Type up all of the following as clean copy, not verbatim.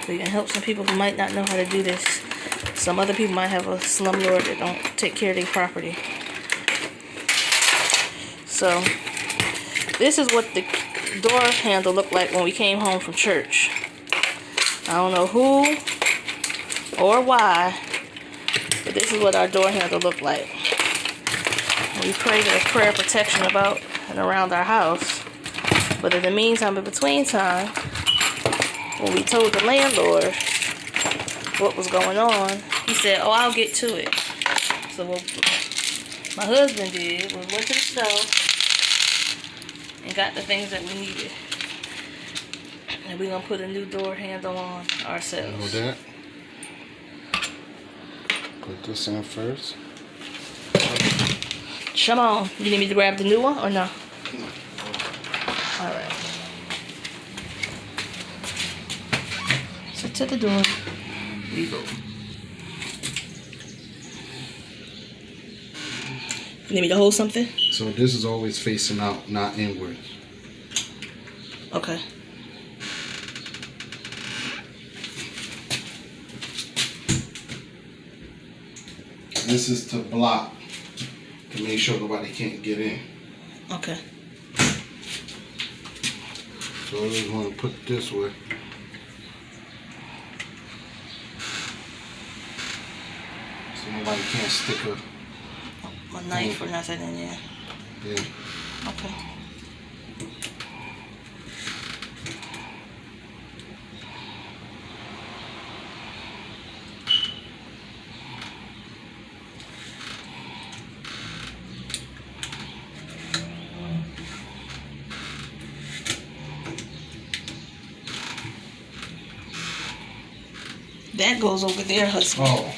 We can help some people who might not know how to do this. Some other people might have a slumlord that don't take care of their property. So, this is what the door handle looked like when we came home from church. I don't know who or why, but this is what our door handle looked like. We prayed a prayer of protection about and around our house. But in the meantime, in between time, when we told the landlord what was going on, he said, oh, I'll get to it. So what my husband did was went to the store and got the things that we needed. And we're going to put a new door handle on ourselves. Know that. Put this in first. Come on. You need me to grab the new one or no? Alright. So to the door we go. You need me to hold something? So this is always facing out, not inward. Okay. This is to block, to make sure nobody can't get in. Okay. So I just want to put it this way. So nobody can't stick a knife or nothing in there. Yeah. Okay. That goes over there, husband. Oh.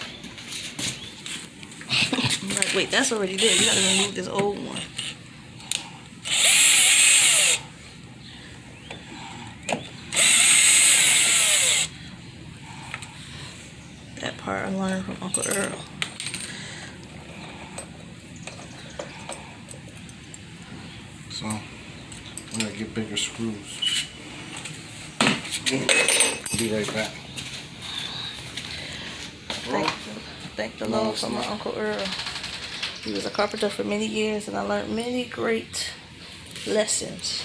I'm like, wait, that's already there. You gotta remove this old one. That part I learned from Uncle Earl. So we gotta get bigger screws. Be right back. Thank the Lord for my Uncle Earl. He was a carpenter for many years, and I learned many great lessons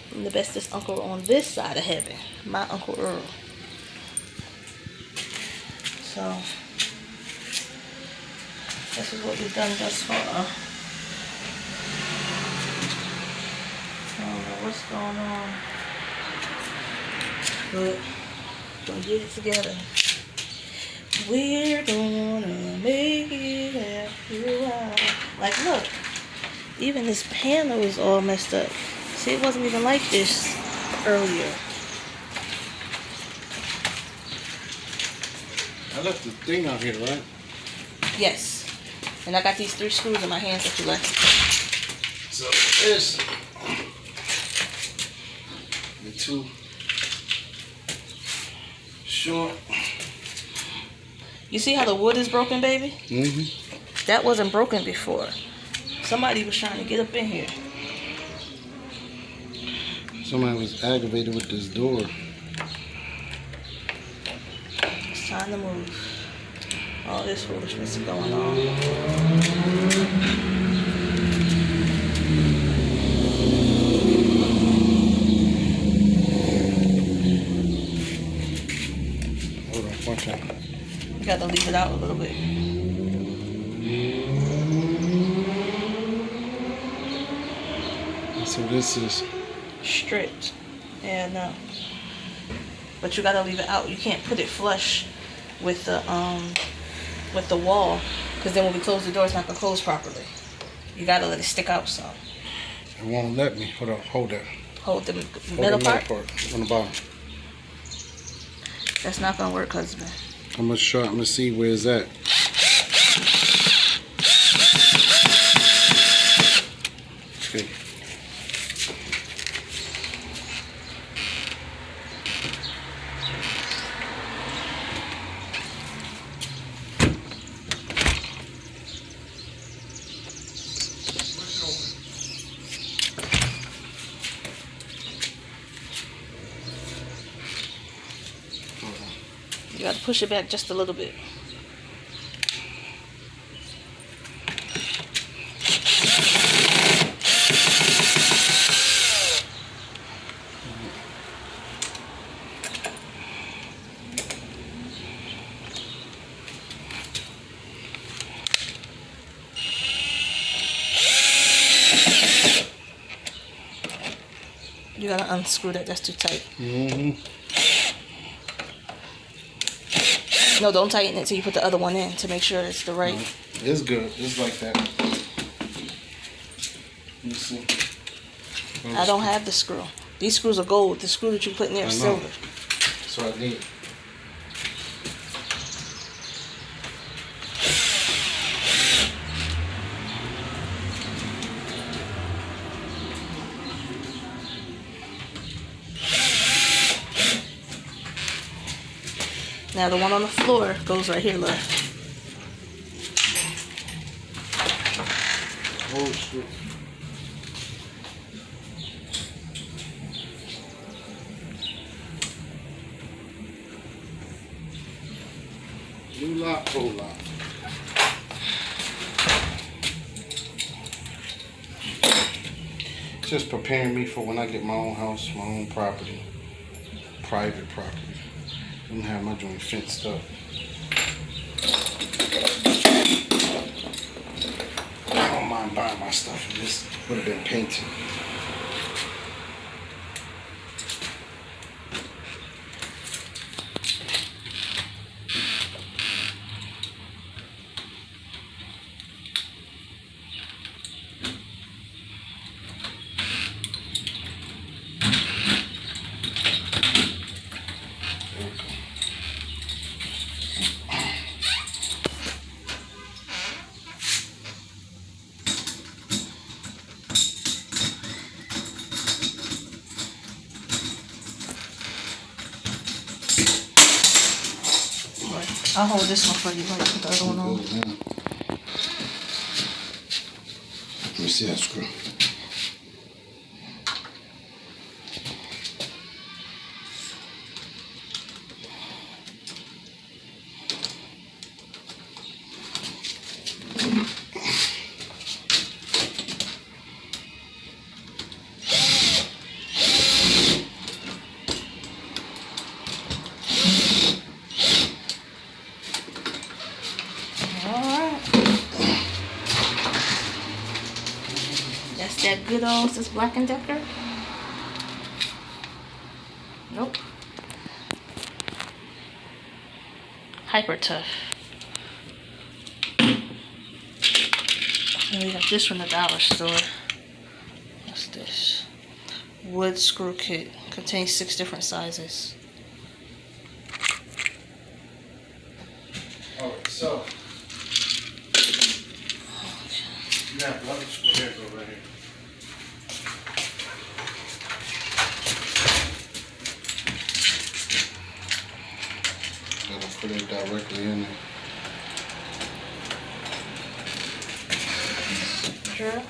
from the bestest uncle on this side of heaven, my Uncle Earl. So, this is what we've done thus far. I don't know what's going on, but we're gonna get it together. We're gonna make it after a while. Like, look, even this panel is all messed up. See, it wasn't even like this earlier. I left the thing out here, right? Yes. And I got these 3 screws in my hands that you left. So this, the 2 short. You see how the wood is broken, baby? Mm-hmm. That wasn't broken before. Somebody was trying to get up in here. Somebody was aggravated with this door. It's time to move. All this foolishness is going on. Hold on, watch out. You got to leave it out a little bit. So this is Stripped. Yeah, no. But you got to leave it out. You can't put it flush with the wall, because then when we close the door, it's not gonna close properly. You got to let it stick out some. it won't let me. Hold on, hold that. Hold the Hold middle the part. on the bottom. That's not gonna work, husband. I'm gonna show. I'm gonna see where it's at. Okay. You got to push it back just a little bit. You gotta unscrew that. That's too tight. No, don't tighten it till you put the other one in to make sure it's the right. No, it's good. It's like that. Let me see. I don't have the screw. These screws are gold. The screw that you put in there is silver. That's what I need. Now the one on the floor goes right here, look. Oh shit. New lock, old lock. Just preparing me for when I get my own house, my own property, private property. I'm gonna have my joint fenced up. I don't mind buying my stuff, and this would have been painted. I'll hold this one for you while you put the other one on. Let me see that screw. That good old this Black & Decker? Nope. Hyper Tough. And we got this from the dollar store. What's this? Wood screw kit. Contains 6 different sizes. Alright, so you got another screw here, go right here. Gotta put it directly in there. Sure.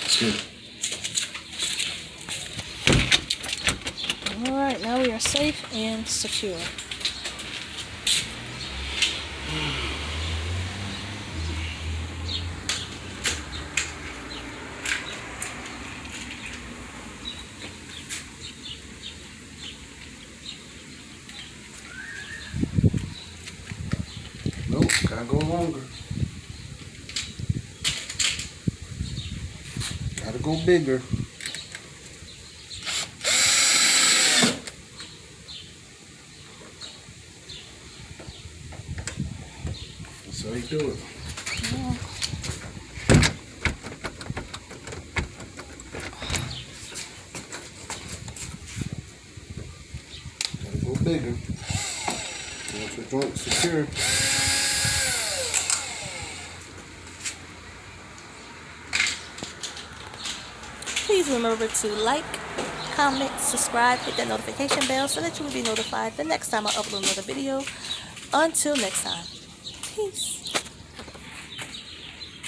That's good. Alright, now we are safe and secure. Nope, gotta go longer. Gotta go bigger. That's how you do it. Yeah. Gotta go bigger. Once the joint's secure. Please remember to like, comment, subscribe, hit that notification bell so that you will be notified the next time I upload another video. Until next time, peace.